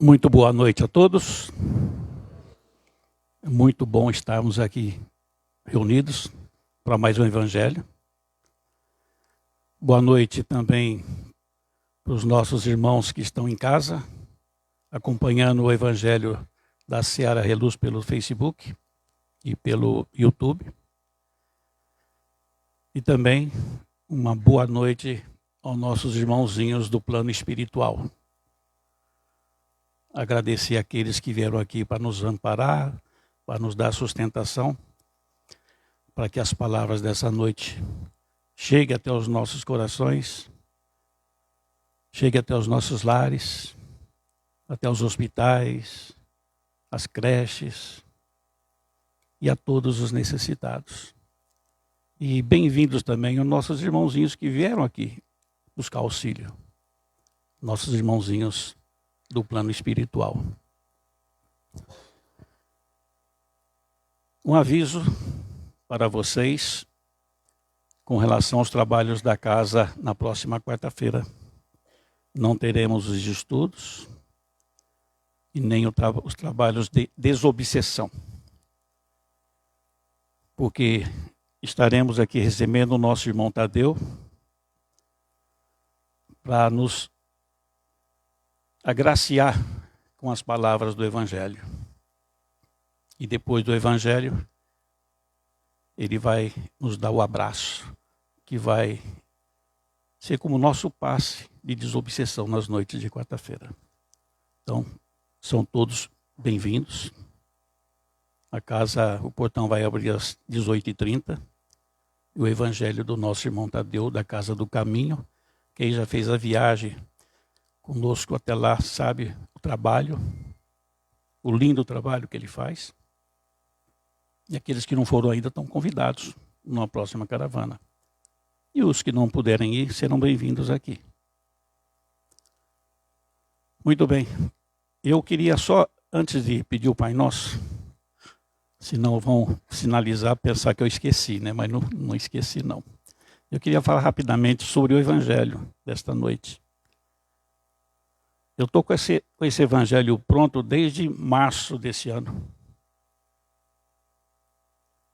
Muito boa noite a todos. É muito bom estarmos aqui reunidos para mais um Evangelho. Boa noite também para os nossos irmãos que estão em casa, acompanhando o Evangelho da Seara Reluz pelo Facebook e pelo YouTube. E também uma boa noite aos nossos irmãozinhos do plano espiritual. Agradecer àqueles que vieram aqui para nos amparar, para nos dar sustentação, para que as palavras dessa noite cheguem até os nossos corações, cheguem até os nossos lares, até os hospitais, as creches e a todos os necessitados. E bem-vindos também os nossos irmãozinhos que vieram aqui buscar auxílio, nossos irmãozinhos do plano espiritual. Um aviso para vocês com relação aos trabalhos da casa na próxima quarta-feira. Não teremos os estudos e nem os trabalhos de desobsessão, porque estaremos aqui recebendo o nosso irmão Tadeu para nos agraciar com as palavras do Evangelho. E depois do Evangelho, ele vai nos dar o abraço, que vai ser como o nosso passe de desobsessão nas noites de quarta-feira. Então, são todos bem-vindos. A casa, o portão vai abrir às 18h30. E o Evangelho do nosso irmão Tadeu, da Casa do Caminho, quem já fez a viagem conosco até lá sabe o trabalho, o lindo trabalho que ele faz. E aqueles que não foram ainda estão convidados numa próxima caravana. E os que não puderem ir serão bem-vindos aqui. Muito bem. Eu queria só, antes de pedir o Pai Nosso, senão vão sinalizar, pensar que eu esqueci, né? Mas não esqueci, não. Eu queria falar rapidamente sobre o Evangelho desta noite. Eu estou com esse Evangelho pronto desde março desse ano.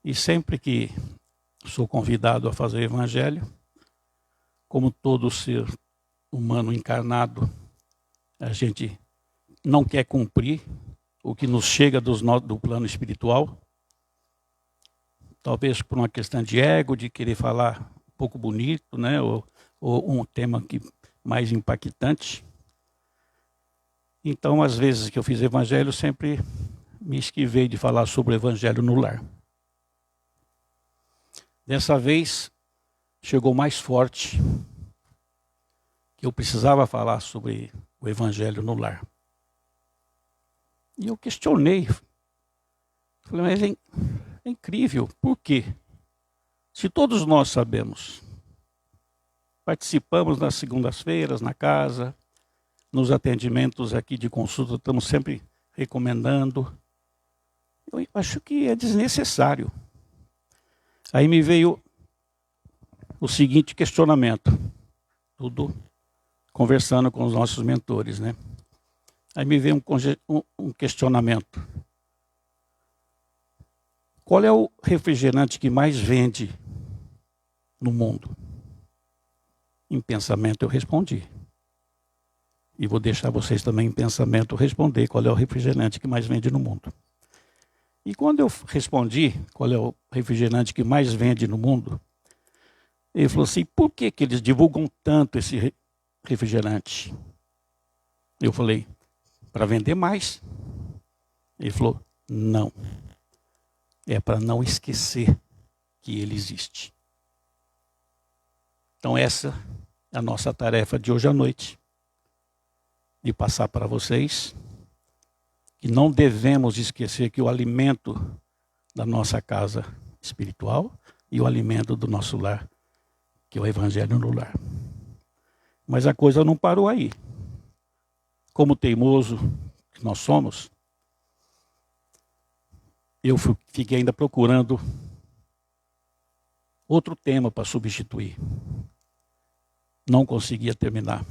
E sempre que sou convidado a fazer o Evangelho, como todo ser humano encarnado, a gente não quer cumprir o que nos chega do plano espiritual. Talvez por uma questão de ego, de querer falar um pouco bonito, né? ou um tema mais impactante. Então, às vezes que eu fiz Evangelho, sempre me esquivei de falar sobre o Evangelho no lar. Dessa vez, chegou mais forte que eu precisava falar sobre o Evangelho no lar. E eu questionei. Falei, mas é incrível. Por quê? Se todos nós sabemos, participamos nas segundas-feiras, na casa, nos atendimentos aqui de consulta, estamos sempre recomendando. Eu acho que é desnecessário. Aí me veio o seguinte questionamento, tudo conversando com os nossos mentores, né? Aí me veio um questionamento. Qual é o refrigerante que mais vende no mundo? Em pensamento eu respondi. E vou deixar vocês também em pensamento responder qual é o refrigerante que mais vende no mundo. E quando eu respondi qual é o refrigerante que mais vende no mundo, ele falou assim, por que eles divulgam tanto esse refrigerante? Eu falei, para vender mais. Ele falou, não. É para não esquecer que ele existe. Então essa é a nossa tarefa de hoje à noite. De passar para vocês que não devemos esquecer que o alimento da nossa casa espiritual e o alimento do nosso lar, que é o Evangelho no lar. Mas a coisa não parou aí. Como teimoso que nós somos, eu fiquei ainda procurando outro tema para substituir. Não conseguia terminar.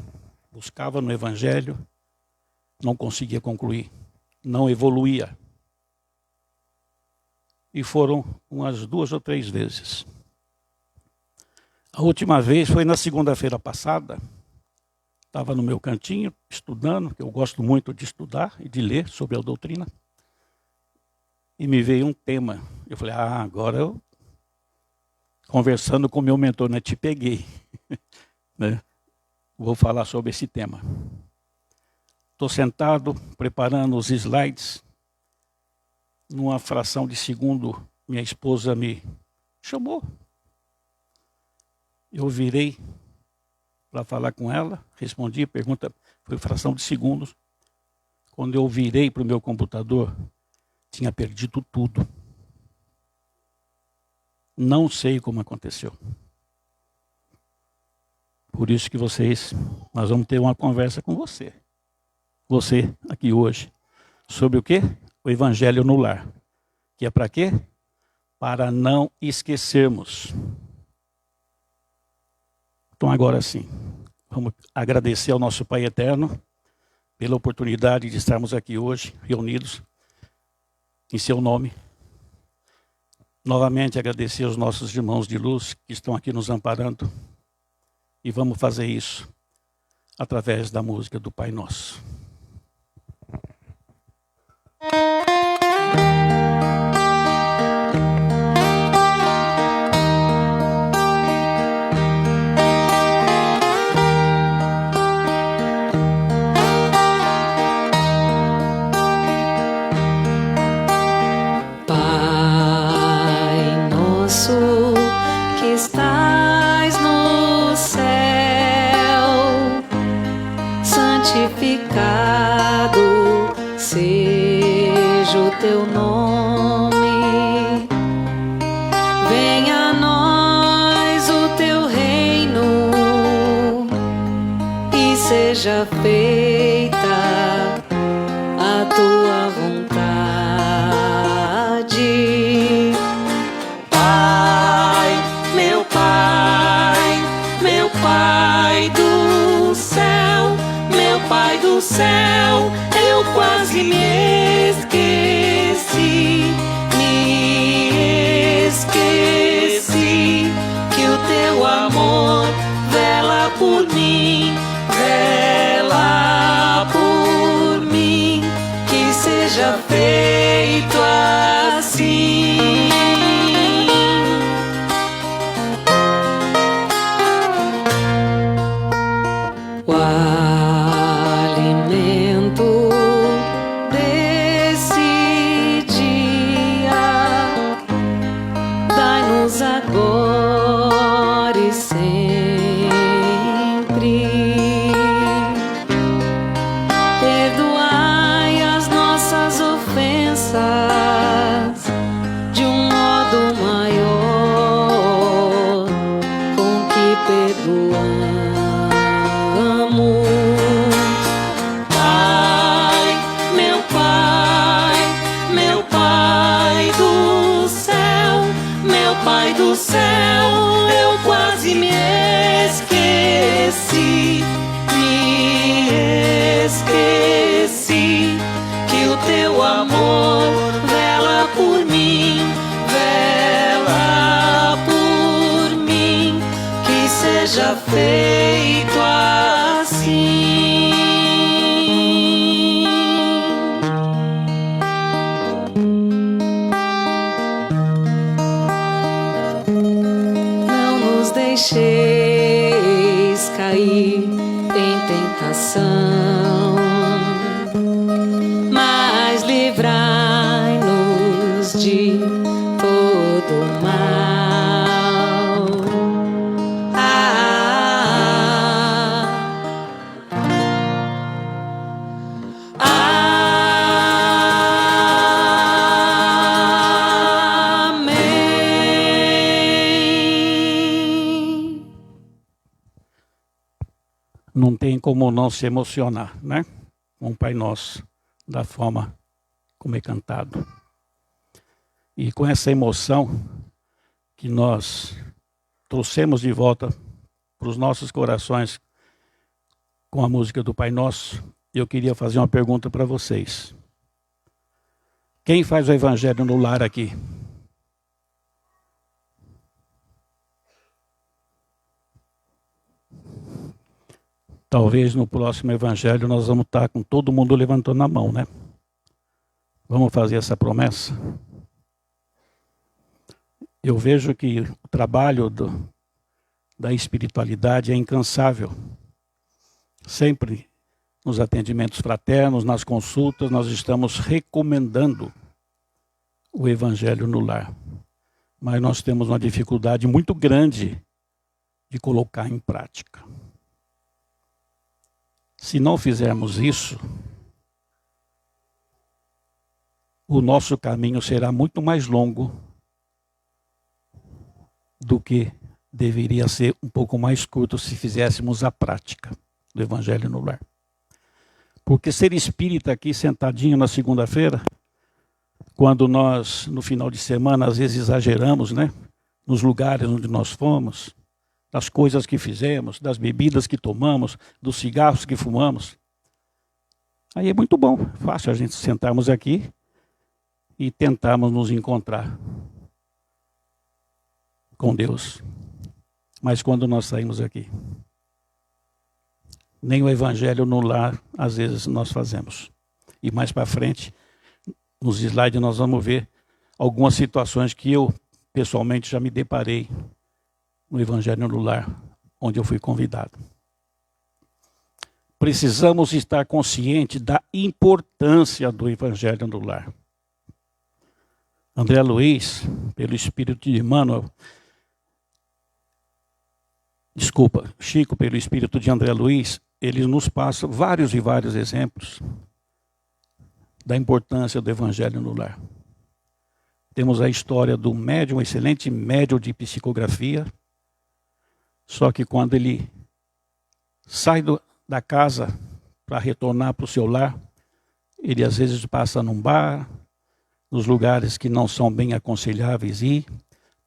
Buscava no Evangelho não conseguia concluir, não evoluía. E foram umas 2 ou 3 vezes. A última vez foi na segunda-feira passada. Estava no meu cantinho, estudando, que eu gosto muito de estudar e de ler sobre a doutrina. E me veio um tema. Eu falei, agora eu, conversando com meu mentor, né, te peguei. Né? Vou falar sobre esse tema. Estou sentado, preparando os slides. Numa fração de segundo, minha esposa me chamou. Eu virei para falar com ela, respondi a pergunta, foi fração de segundos. Quando eu virei para o meu computador, tinha perdido tudo. Não sei como aconteceu. Por isso que nós vamos ter uma conversa com você. Você aqui hoje. Sobre o quê? O Evangelho no lar. Que é para quê? Para não esquecermos. Então agora sim, vamos agradecer ao nosso Pai Eterno pela oportunidade de estarmos aqui hoje, reunidos em seu nome. Novamente agradecer aos nossos irmãos de luz que estão aqui nos amparando. E vamos fazer isso através da música do Pai Nosso. Teu nome, venha a nós o teu reino e seja feita a tua vontade. Pai, meu Pai, meu Pai do céu, meu Pai do céu, eu quase me esqueci que o teu amor vela por mim, que seja feito assim. O alimento agora e sempre. Perdoai as nossas ofensas de um modo maior com que perdoamos. Pai, meu Pai, meu Pai do céu, meu Pai do céu, eu quase me esqueci que o teu amor vela por mim, que seja feito assim. Deixeis cair em tentação, mas livrai-nos de todo mal. Não tem como não se emocionar, né? Com o Pai Nosso, da forma como é cantado. E com essa emoção que nós trouxemos de volta para os nossos corações com a música do Pai Nosso, eu queria fazer uma pergunta para vocês. Quem faz o evangelho no lar aqui? Talvez no próximo evangelho nós vamos estar com todo mundo levantando a mão, né? Vamos fazer essa promessa? Eu vejo que o trabalho da espiritualidade é incansável. Sempre nos atendimentos fraternos, nas consultas, nós estamos recomendando o evangelho no lar. Mas nós temos uma dificuldade muito grande de colocar em prática. Se não fizermos isso, o nosso caminho será muito mais longo do que deveria ser um pouco mais curto se fizéssemos a prática do evangelho no lar. Porque ser espírita aqui sentadinho na segunda-feira, quando nós no final de semana às vezes exageramos, né? Nos lugares onde nós fomos, das coisas que fizemos, das bebidas que tomamos, dos cigarros que fumamos. Aí é muito bom, fácil a gente sentarmos aqui e tentarmos nos encontrar com Deus. Mas quando nós saímos aqui, nem o evangelho no lar, às vezes, nós fazemos. E mais para frente, nos slides, nós vamos ver algumas situações que eu, pessoalmente, já me deparei no evangelho no lar, onde eu fui convidado. Precisamos estar conscientes da importância do evangelho no lar. André Luiz, pelo Espírito de Emmanuel, Chico, pelo Espírito de André Luiz, ele nos passa vários e vários exemplos da importância do evangelho no lar. Temos a história do médium, um excelente médium de psicografia, só que quando ele sai da casa para retornar para o seu lar, ele às vezes passa num bar, nos lugares que não são bem aconselháveis ir,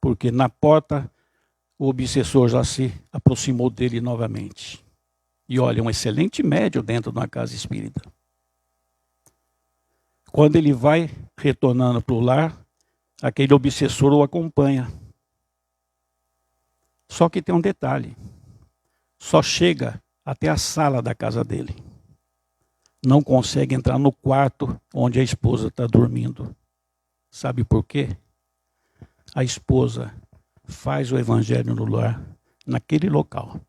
porque na porta o obsessor já se aproximou dele novamente. E olha, um excelente médium dentro de uma casa espírita. Quando ele vai retornando para o lar, aquele obsessor o acompanha. Só que tem um detalhe. Só chega até a sala da casa dele. Não consegue entrar no quarto onde a esposa está dormindo. Sabe por quê? A esposa faz o evangelho no lar, naquele local.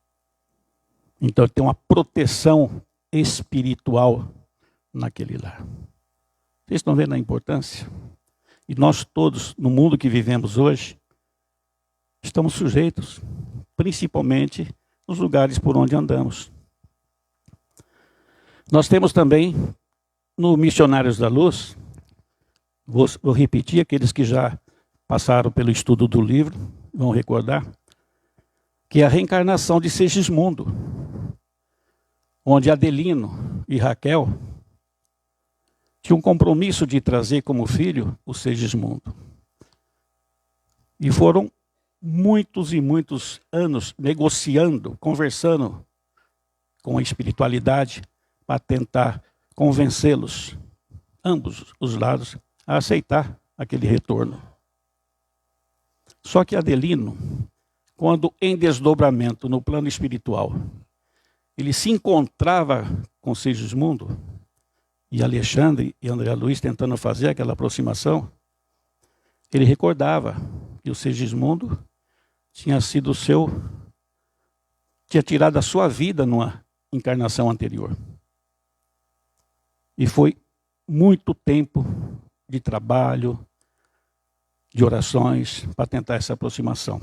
Então tem uma proteção espiritual naquele lar. Vocês estão vendo a importância? E nós todos, no mundo que vivemos hoje, estamos sujeitos, principalmente nos lugares por onde andamos. Nós temos também, no Missionários da Luz, vou repetir, aqueles que já passaram pelo estudo do livro, vão recordar, que é a reencarnação de Segismundo, onde Adelino e Raquel tinham um compromisso de trazer como filho o Segismundo. E foram muitos e muitos anos negociando, conversando com a espiritualidade para tentar convencê-los, ambos os lados, a aceitar aquele retorno. Só que Adelino, quando em desdobramento no plano espiritual, ele se encontrava com Segismundo, e Alexandre e André Luiz tentando fazer aquela aproximação, ele recordava que o Segismundo tinha tirado a sua vida numa encarnação anterior. E foi muito tempo de trabalho, de orações, para tentar essa aproximação.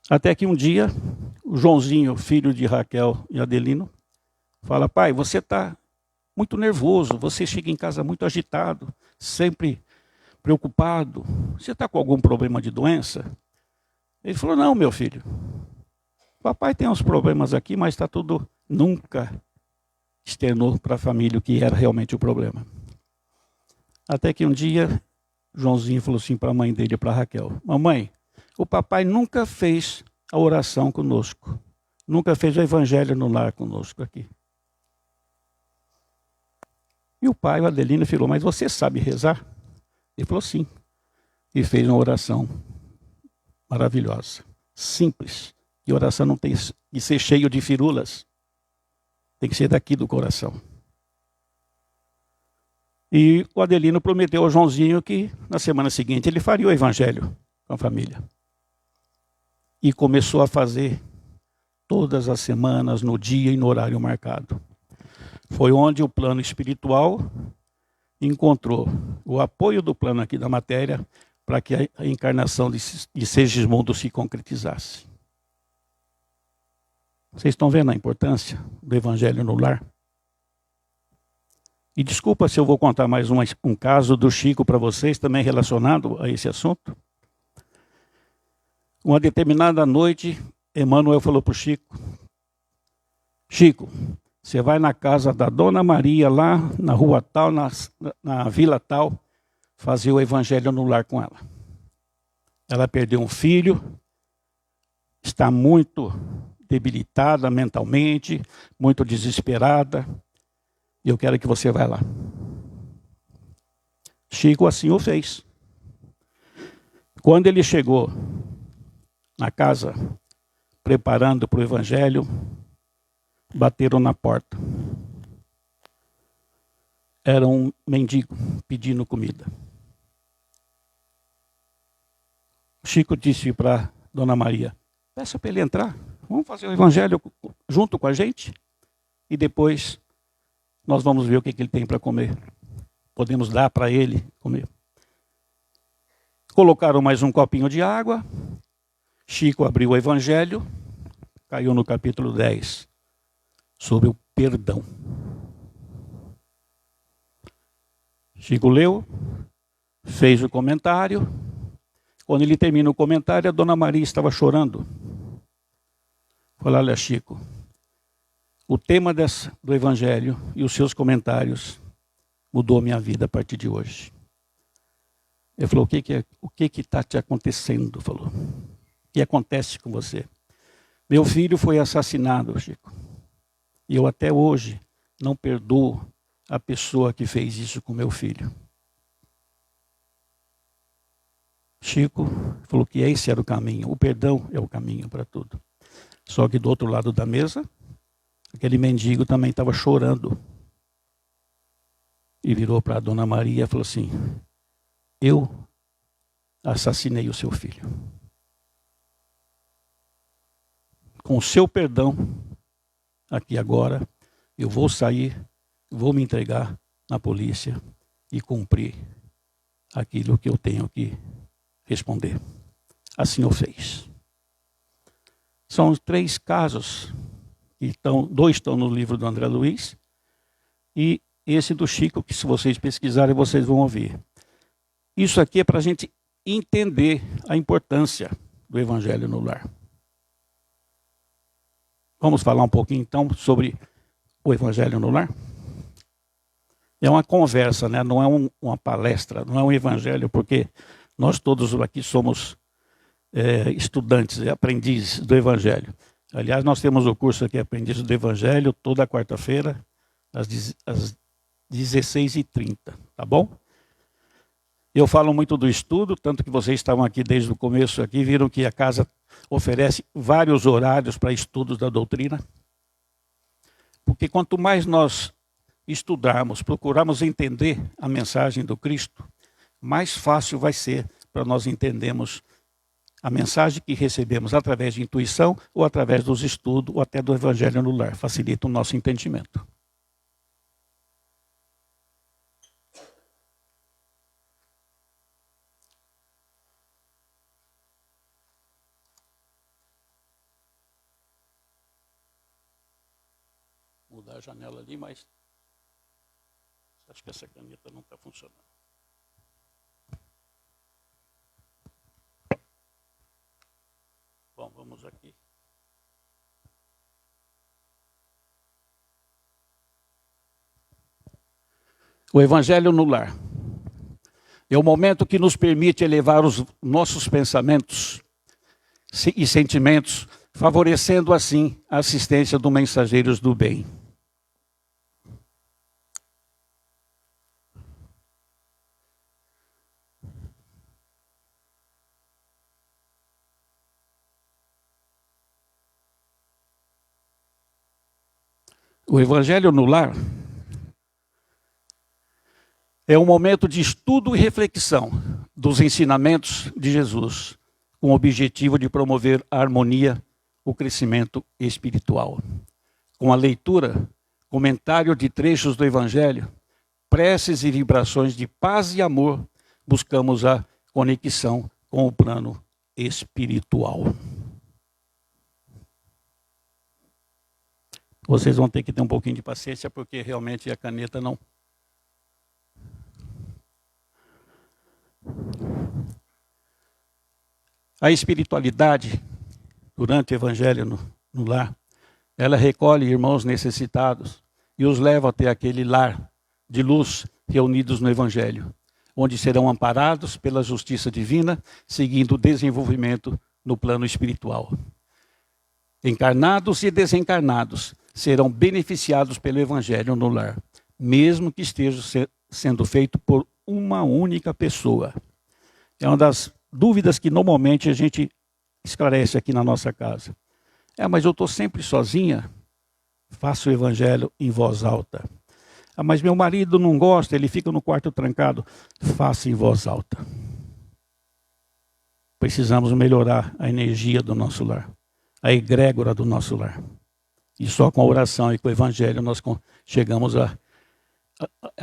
Até que um dia, o Joãozinho, filho de Raquel e Adelino, fala: pai, você está muito nervoso, você chega em casa muito agitado, sempre preocupado. Você está com algum problema de doença? Ele falou: não, meu filho. Papai tem uns problemas aqui, mas está tudo... Nunca externou para a família o que era realmente o problema. Até que um dia, Joãozinho falou assim para a mãe dele, para Raquel: mamãe, o papai nunca fez a oração conosco. Nunca fez o evangelho no lar conosco aqui. E o pai, o Adelino, falou, mas você sabe rezar? Ele falou, sim. E fez uma oração maravilhosa, simples. E oração não tem que ser cheio de firulas. Tem que ser daqui do coração. E o Adelino prometeu ao Joãozinho que na semana seguinte ele faria o evangelho com a família. E começou a fazer todas as semanas, no dia e no horário marcado. Foi onde o plano espiritual encontrou o apoio do plano aqui da matéria para que a encarnação de Segismundo se concretizasse. Vocês estão vendo a importância do evangelho no lar? E desculpa se eu vou contar mais um caso do Chico para vocês, também relacionado a esse assunto. Uma determinada noite, Emmanuel falou para o Chico, Chico, você vai na casa da Dona Maria, lá na rua tal, na vila tal, fazer o evangelho no lar com ela. Ela perdeu um filho, está muito debilitada mentalmente, muito desesperada, e eu quero que você vá lá. Chico assim o fez. Quando ele chegou na casa, preparando para o evangelho, bateram na porta. Era um mendigo pedindo comida. Chico disse para Dona Maria, peça para ele entrar, vamos fazer o evangelho junto com a gente e depois nós vamos ver o que ele tem para comer. Podemos dar para ele comer. Colocaram mais um copinho de água, Chico abriu o evangelho, caiu no capítulo 10, sobre o perdão. Chico leu, fez o comentário. Quando ele termina o comentário, a Dona Maria estava chorando. Falei, olha, Chico, o tema do evangelho e os seus comentários mudou a minha vida a partir de hoje. Ele falou, o que está te acontecendo? Falou, o que acontece com você? Meu filho foi assassinado, Chico. E eu até hoje não perdoo a pessoa que fez isso com meu filho. Chico falou que esse era o caminho. O perdão é o caminho para tudo. Só que do outro lado da mesa, aquele mendigo também estava chorando. E virou para a Dona Maria e falou assim, eu assassinei o seu filho. Com o seu perdão, aqui agora, eu vou sair, vou me entregar na polícia e cumprir aquilo que eu tenho que responder. Assim o fez. São 3 casos, dois estão no livro do André Luiz, e esse do Chico, que se vocês pesquisarem, vocês vão ouvir. Isso aqui é para a gente entender a importância do evangelho no lar. Vamos falar um pouquinho então sobre o evangelho no lar? É uma conversa, né? Não é uma palestra, não é um evangelho, porque nós todos aqui somos estudantes, aprendizes do evangelho. Aliás, nós temos o curso aqui, Aprendizes do Evangelho, toda quarta-feira, às 16h30, tá bom? Eu falo muito do estudo, tanto que vocês estavam aqui desde o começo aqui, viram que a casa oferece vários horários para estudos da doutrina. Porque quanto mais nós estudarmos, procurarmos entender a mensagem do Cristo, mais fácil vai ser para nós entendermos a mensagem que recebemos através de intuição, ou através dos estudos, ou até do evangelho no lar. Facilita o nosso entendimento. Mudar a janela ali, mas acho que essa caneta não está funcionando. Bom, vamos aqui. O evangelho no lar é o momento que nos permite elevar os nossos pensamentos e sentimentos, favorecendo assim a assistência dos mensageiros do bem. O Evangelho no Lar é um momento de estudo e reflexão dos ensinamentos de Jesus, com o objetivo de promover a harmonia, o crescimento espiritual. Com a leitura, comentário de trechos do Evangelho, preces e vibrações de paz e amor, buscamos a conexão com o plano espiritual. Vocês vão ter que ter um pouquinho de paciência, porque realmente a caneta não... A espiritualidade, durante o Evangelho no Lar, ela recolhe irmãos necessitados e os leva até aquele lar de luz reunidos no Evangelho, onde serão amparados pela justiça divina, seguindo o desenvolvimento no plano espiritual. Encarnados e desencarnados serão beneficiados pelo Evangelho no lar, mesmo que esteja sendo feito por uma única pessoa. É uma das dúvidas que normalmente a gente esclarece aqui na nossa casa. Mas eu estou sempre sozinha, faço o Evangelho em voz alta. Mas meu marido não gosta, ele fica no quarto trancado. Faça em voz alta. Precisamos melhorar a energia do nosso lar, a egrégora do nosso lar. E só com a oração e com o Evangelho nós chegamos a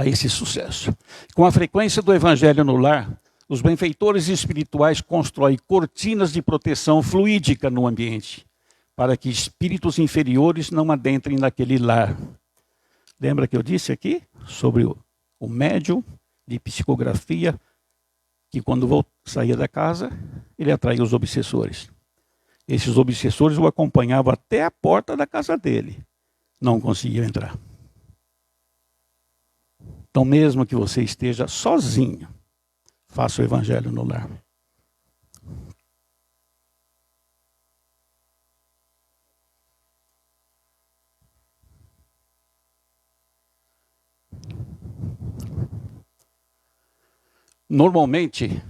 esse sucesso. Com a frequência do Evangelho no lar, os benfeitores espirituais constroem cortinas de proteção fluídica no ambiente, para que espíritos inferiores não adentrem naquele lar. Lembra que eu disse aqui sobre o médium de psicografia, que quando saía da casa, ele atraía os obsessores. Esses obsessores o acompanhavam até a porta da casa dele. Não conseguiam entrar. Então, mesmo que você esteja sozinho, faça o Evangelho no lar. Normalmente,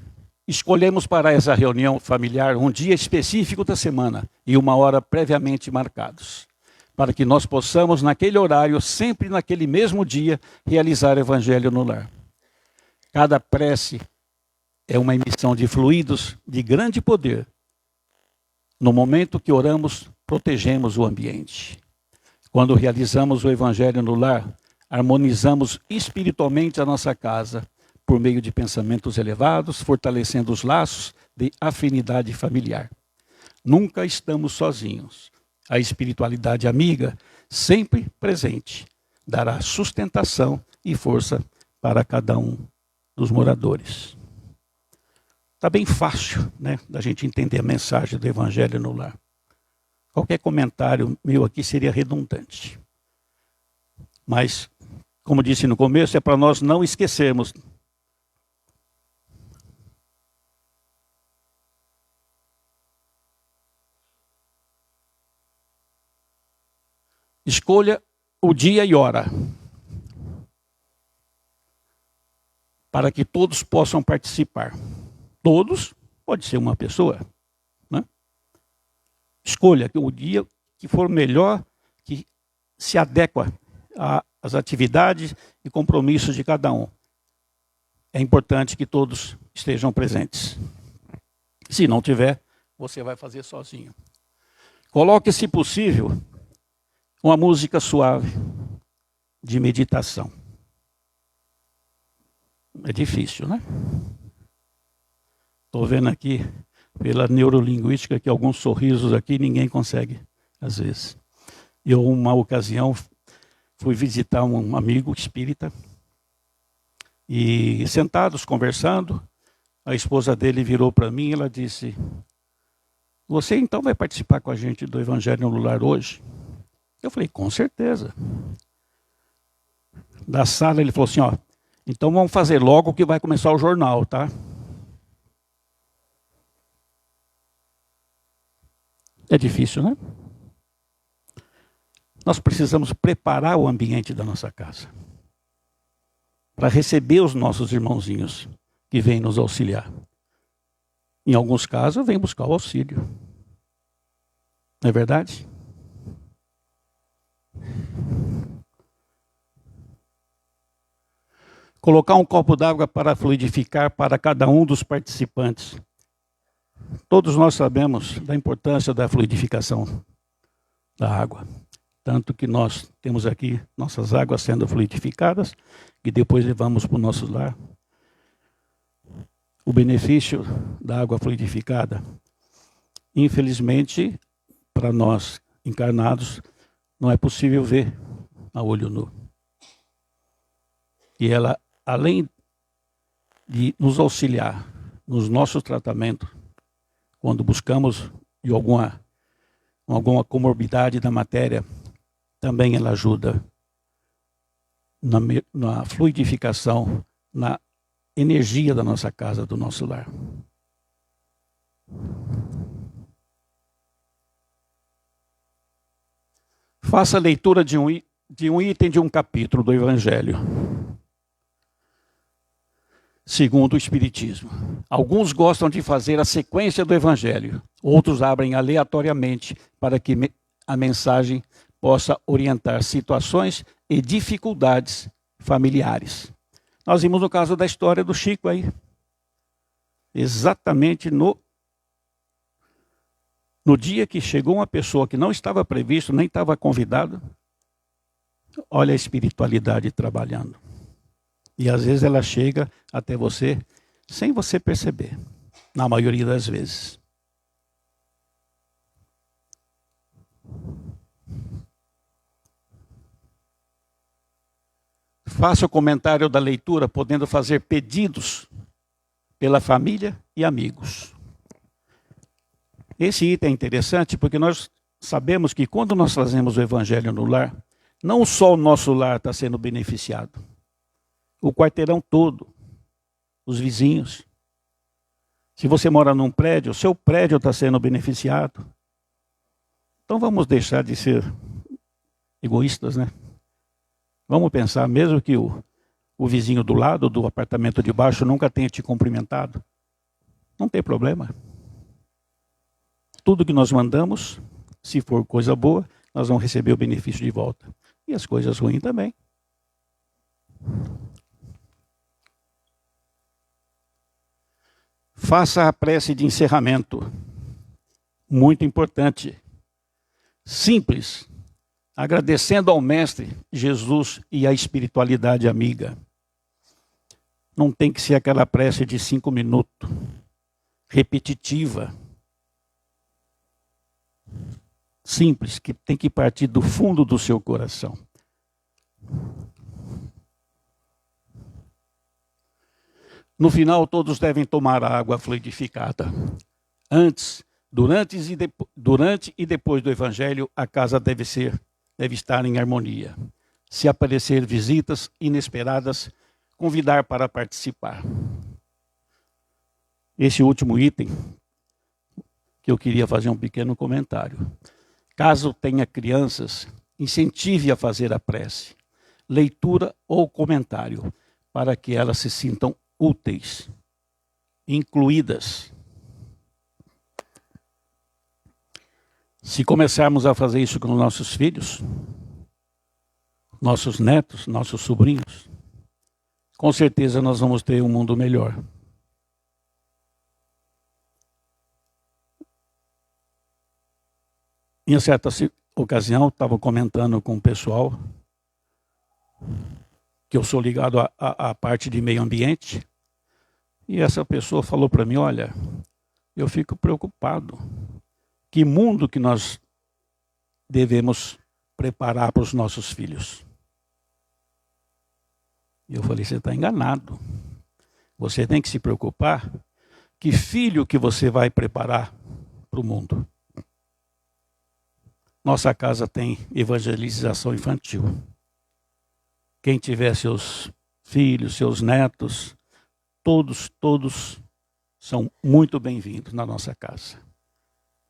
escolhemos para essa reunião familiar um dia específico da semana e uma hora previamente marcados, para que nós possamos, naquele horário, sempre naquele mesmo dia, realizar o Evangelho no lar. Cada prece é uma emissão de fluidos de grande poder. No momento que oramos, protegemos o ambiente. Quando realizamos o Evangelho no lar, harmonizamos espiritualmente a nossa casa, por meio de pensamentos elevados, fortalecendo os laços de afinidade familiar. Nunca estamos sozinhos. A espiritualidade amiga, sempre presente, dará sustentação e força para cada um dos moradores. Está bem fácil, né, da gente entender a mensagem do Evangelho no lar. Qualquer comentário meu aqui seria redundante. Mas, como disse no começo, é para nós não esquecermos. Escolha o dia e hora, para que todos possam participar. Todos, pode ser uma pessoa, né? Escolha o dia que for melhor, que se adequa às atividades e compromissos de cada um. É importante que todos estejam presentes. Se não tiver, você vai fazer sozinho. Coloque, se possível, uma música suave de meditação. É difícil, né? Estou vendo aqui, pela neurolinguística, que alguns sorrisos aqui ninguém consegue, às vezes. Eu, uma ocasião, fui visitar um amigo espírita, e sentados, conversando, a esposa dele virou para mim e ela disse: você então vai participar com a gente do Evangelho no Lar hoje? Eu falei, com certeza. Da sala ele falou assim, então vamos fazer logo que vai começar o jornal, tá? É difícil, né? Nós precisamos preparar o ambiente da nossa casa para receber os nossos irmãozinhos que vêm nos auxiliar. Em alguns casos, vêm buscar o auxílio. Não é verdade? Colocar um copo d'água para fluidificar para cada um dos participantes. Todos nós sabemos da importância da fluidificação da água. Tanto que nós temos aqui nossas águas sendo fluidificadas e depois levamos para o nosso lar. O benefício da água fluidificada, infelizmente, para nós encarnados, não é possível ver a olho nu. E ela, além de nos auxiliar nos nossos tratamentos, quando buscamos de alguma comorbidade da matéria, também ela ajuda na fluidificação, na energia da nossa casa, do nosso lar. Faça a leitura de um item de um capítulo do Evangelho, segundo o Espiritismo. Alguns gostam de fazer a sequência do Evangelho, outros abrem aleatoriamente para que a mensagem possa orientar situações e dificuldades familiares. Nós vimos no caso da história do Chico aí. Exatamente no dia que chegou uma pessoa que não estava previsto, nem estava convidado, olha a espiritualidade trabalhando. E às vezes ela chega até você sem você perceber, na maioria das vezes. Faça o comentário da leitura, podendo fazer pedidos pela família e amigos. Esse item é interessante porque nós sabemos que quando nós fazemos o Evangelho no lar, não só o nosso lar está sendo beneficiado, o quarteirão todo, os vizinhos. Se você mora num prédio, o seu prédio está sendo beneficiado. Então vamos deixar de ser egoístas, né? Vamos pensar, mesmo que o vizinho do lado, do apartamento de baixo, nunca tenha te cumprimentado, não tem problema. Tudo que nós mandamos, se for coisa boa, nós vamos receber o benefício de volta. E as coisas ruins também. Faça a prece de encerramento. Muito importante. Simples. Agradecendo ao Mestre Jesus e à espiritualidade amiga. Não tem que ser aquela prece de 5 minutos, repetitiva. Simples, que tem que partir do fundo do seu coração. No final, todos devem tomar a água fluidificada. Antes, durante e depois do Evangelho, a casa deve estar em harmonia. Se aparecer visitas inesperadas, convidar para participar. Esse último item, que eu queria fazer um pequeno comentário. Caso tenha crianças, incentive a fazer a prece, leitura ou comentário, para que elas se sintam úteis, incluídas. Se começarmos a fazer isso com nossos filhos, nossos netos, nossos sobrinhos, com certeza nós vamos ter um mundo melhor. Em certa ocasião, estava comentando com o pessoal que eu sou ligado à parte de meio ambiente, e essa pessoa falou para mim, olha, eu fico preocupado. Que mundo que nós devemos preparar para os nossos filhos? E eu falei, você está enganado. Você tem que se preocupar que filho que você vai preparar para o mundo. Nossa casa tem evangelização infantil. Quem tiver seus filhos, seus netos, todos são muito bem-vindos na nossa casa.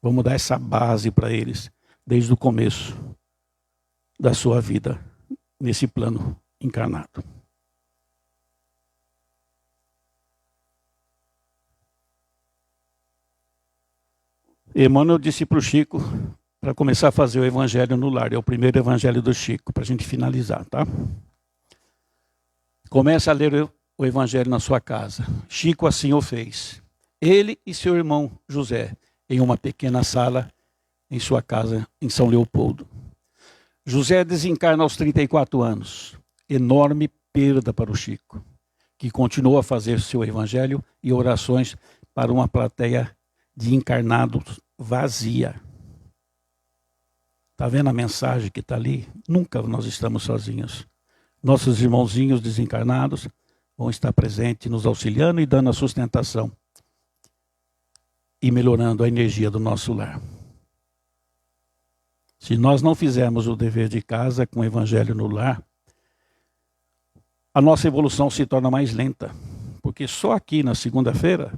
Vamos dar essa base para eles desde o começo da sua vida nesse plano encarnado. Emmanuel disse para o Chico para começar a fazer o evangelho no lar. É o primeiro evangelho do Chico, para a gente finalizar, tá? Comece a ler o Evangelho na sua casa. Chico assim o fez. Ele e seu irmão José, em uma pequena sala em sua casa em São Leopoldo. José desencarna aos 34 anos. Enorme perda para o Chico, que continuou a fazer seu evangelho e orações para uma plateia de encarnados vazia. Está vendo a mensagem que está ali? Nunca nós estamos sozinhos. Nossos irmãozinhos desencarnados vão estar presentes, nos auxiliando e dando a sustentação e melhorando a energia do nosso lar. Se nós não fizermos o dever de casa com o evangelho no lar, a nossa evolução se torna mais lenta. Porque só aqui na segunda-feira,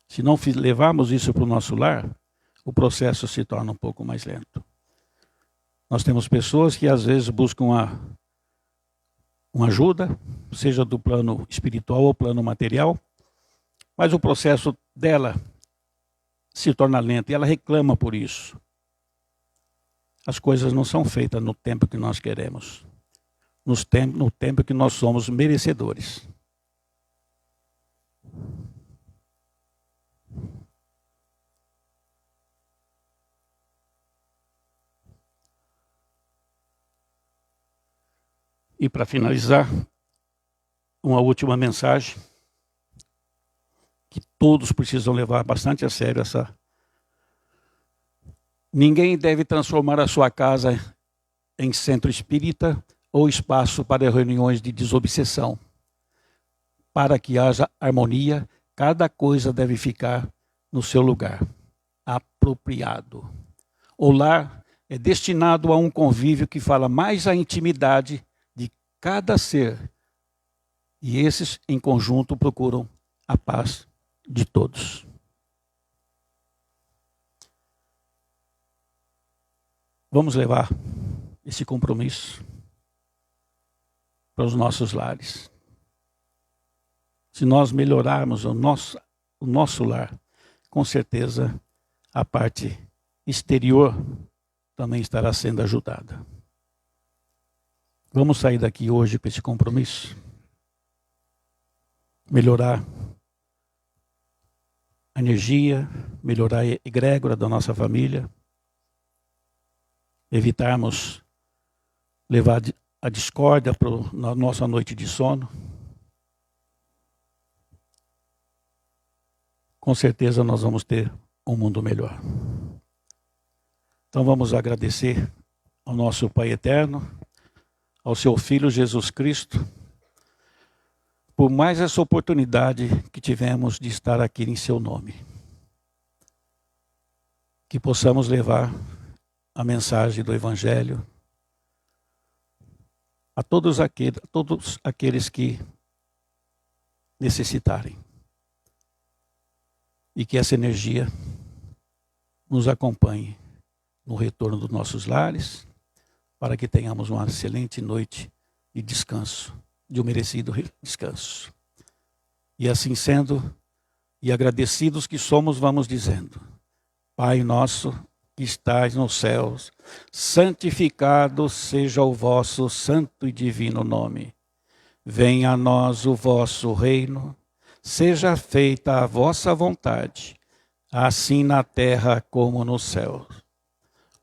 se não levarmos isso para o nosso lar, o processo se torna um pouco mais lento. Nós temos pessoas que às vezes buscam uma ajuda, seja do plano espiritual ou plano material, mas o processo dela se torna lento e ela reclama por isso. As coisas não são feitas no tempo que nós queremos, no tempo que nós somos merecedores. E para finalizar, uma última mensagem que todos precisam levar bastante a sério essa. Ninguém deve transformar a sua casa em centro espírita ou espaço para reuniões de desobsessão. Para que haja harmonia, cada coisa deve ficar no seu lugar, apropriado. O lar é destinado a um convívio que fala mais a intimidade de cada ser. E esses, em conjunto, procuram a paz de todos. Vamos levar esse compromisso para os nossos lares. Se nós melhorarmos o nosso lar, com certeza a parte exterior também estará sendo ajudada. Vamos sair daqui hoje com esse compromisso? Melhorar a energia, melhorar a egrégora da nossa família, evitarmos levar a discórdia para a nossa noite de sono. Com certeza nós vamos ter um mundo melhor. Então vamos agradecer ao nosso Pai Eterno, ao seu Filho Jesus Cristo, por mais essa oportunidade que tivemos de estar aqui em seu nome. Que possamos levar a mensagem do Evangelho a todos aqueles que necessitarem. E que essa energia nos acompanhe no retorno dos nossos lares, para que tenhamos uma excelente noite de descanso, de um merecido descanso. E assim sendo, e agradecidos que somos, vamos dizendo: Pai nosso que estais nos céus, santificado seja o vosso santo e divino nome. Venha a nós o vosso reino, seja feita a vossa vontade, assim na terra como no céu.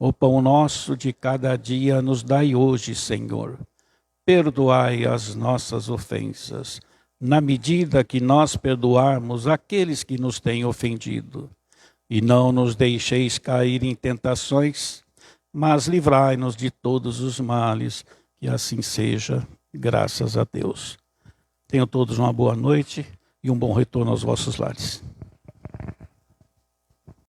O pão nosso de cada dia nos dai hoje, Senhor. Perdoai as nossas ofensas, na medida que nós perdoarmos aqueles que nos têm ofendido. E não nos deixeis cair em tentações, mas livrai-nos de todos os males, que assim seja, graças a Deus. Tenham todos uma boa noite e um bom retorno aos vossos lares.